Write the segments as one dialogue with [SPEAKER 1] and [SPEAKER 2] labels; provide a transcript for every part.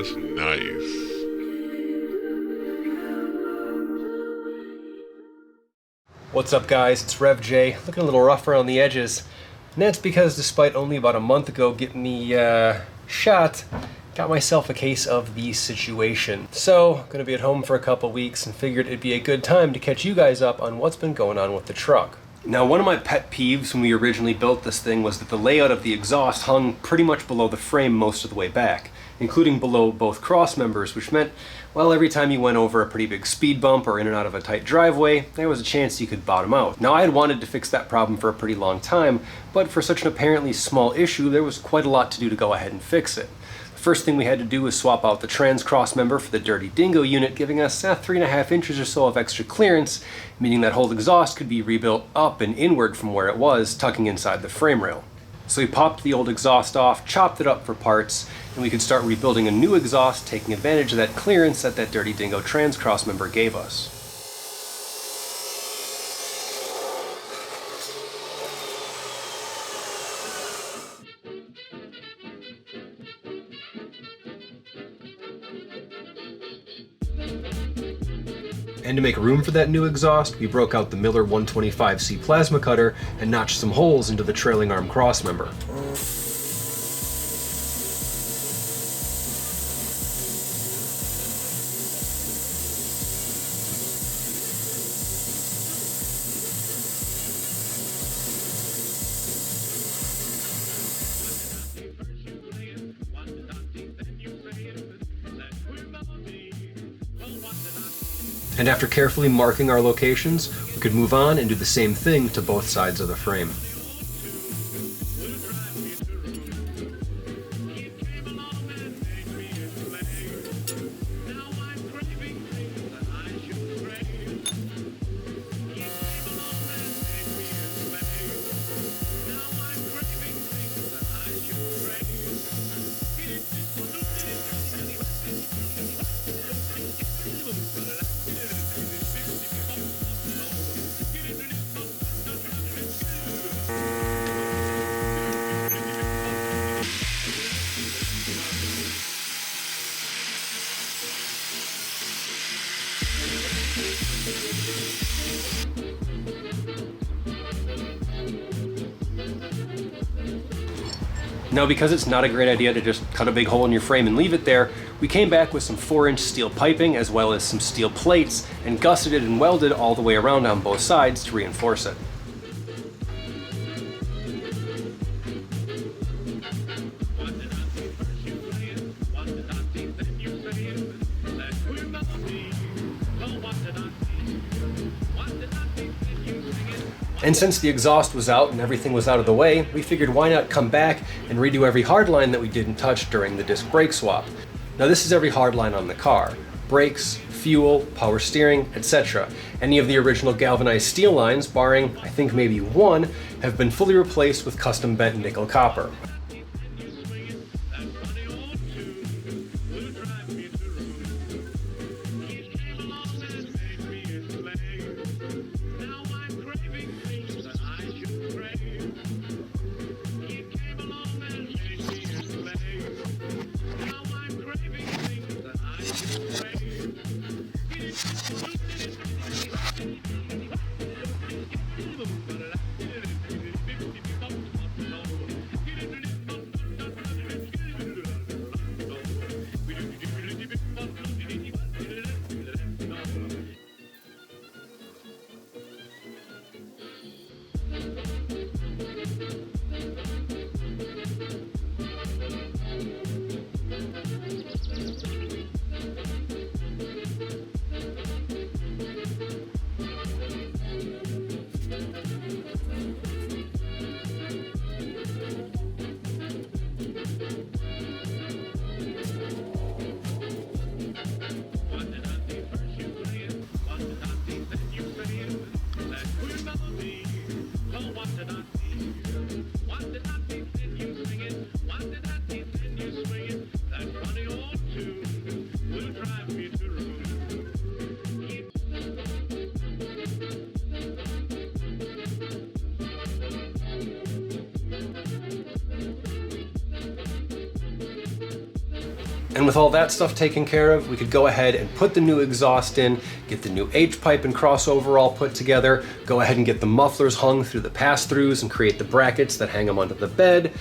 [SPEAKER 1] That's nice.
[SPEAKER 2] What's up guys, it's Rev J, looking a little rough around the edges. And that's because despite only about a month ago getting the shot, got myself a case of the situation. So, gonna be at home for a couple weeks and figured it'd be a good time to catch you guys up on what's been going on with the truck. Now, one of my pet peeves when we originally built this thing was that the layout of the exhaust hung pretty much below the frame most of the way back, including below both cross members, which meant, well, every time you went over a pretty big speed bump or in and out of a tight driveway, there was a chance you could bottom out. Now, I had wanted to fix that problem for a pretty long time, but for such an apparently small issue, there was quite a lot to do to go ahead and fix it. The first thing we had to do was swap out the trans cross member for the dirty dingo unit, giving us 3.5 inches or so of extra clearance, meaning that whole exhaust could be rebuilt up and inward from where it was, tucking inside the frame rail. So we popped the old exhaust off, chopped it up for parts, and we could start rebuilding a new exhaust, taking advantage of that clearance that dirty dingo trans cross member gave us. And to make room for that new exhaust, we broke out the Miller 125C plasma cutter and notched some holes into the trailing arm cross member. And after carefully marking our locations, we could move on and do the same thing to both sides of the frame. Now, because it's not a great idea to just cut a big hole in your frame and leave it there, we came back with some 4-inch steel piping as well as some steel plates and gusseted it and welded all the way around on both sides to reinforce it. And since the exhaust was out and everything was out of the way, we figured why not come back and redo every hardline that we didn't touch during the disc brake swap. Now this is every hardline on the car: brakes, fuel, power steering, etc. Any of the original galvanized steel lines, barring I think maybe one, have been fully replaced with custom bent nickel copper. And with all that stuff taken care of, we could go ahead and put the new exhaust in, get the new H-pipe and crossover all put together, go ahead and get the mufflers hung through the pass-throughs and create the brackets that hang them onto the bed.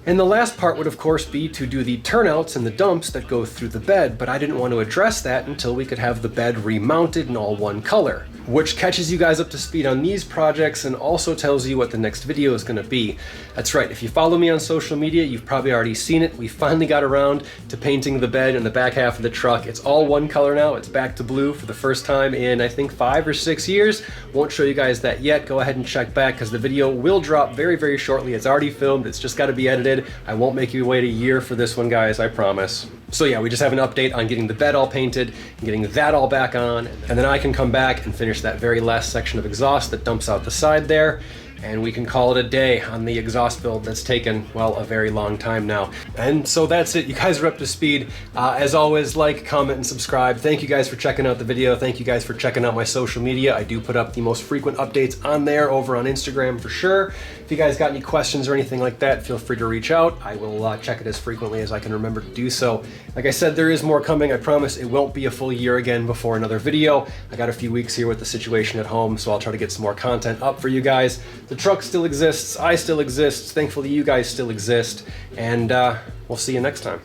[SPEAKER 2] And the last part would of course be to do the turnouts and the dumps that go through the bed, but I didn't want to address that until we could have the bed remounted in all one color, which catches you guys up to speed on these projects and also tells you what the next video is going to be. That's right, if you follow me on social media, you've probably already seen it. We finally got around to painting the bed and the back half of the truck. It's all one color now. It's back to blue for the first time in I think 5 or 6 years. Won't show you guys that yet. Go ahead and check back because the video will drop very, very shortly. It's already filmed. It's just got to be edited. I won't make you wait a year for this one, guys, I promise. So yeah, we just have an update on getting the bed all painted and getting that all back on, and then I can come back and finish that very last section of exhaust that dumps out the side there, and we can call it a day on the exhaust build that's taken, well, a very long time now. And so that's it. You guys are up to speed. As always, like, comment, and subscribe. Thank you guys for checking out the video. Thank you guys for checking out my social media. I do put up the most frequent updates on there over on Instagram for sure. If you guys got any questions or anything like that, feel free to reach out. I will check it as frequently as I can remember to do so. Like I said, there is more coming. I promise it won't be a full year again before another video. I got a few weeks here with the situation at home, so I'll try to get some more content up for you guys. The truck still exists, I still exist, thankfully you guys still exist, and we'll see you next time.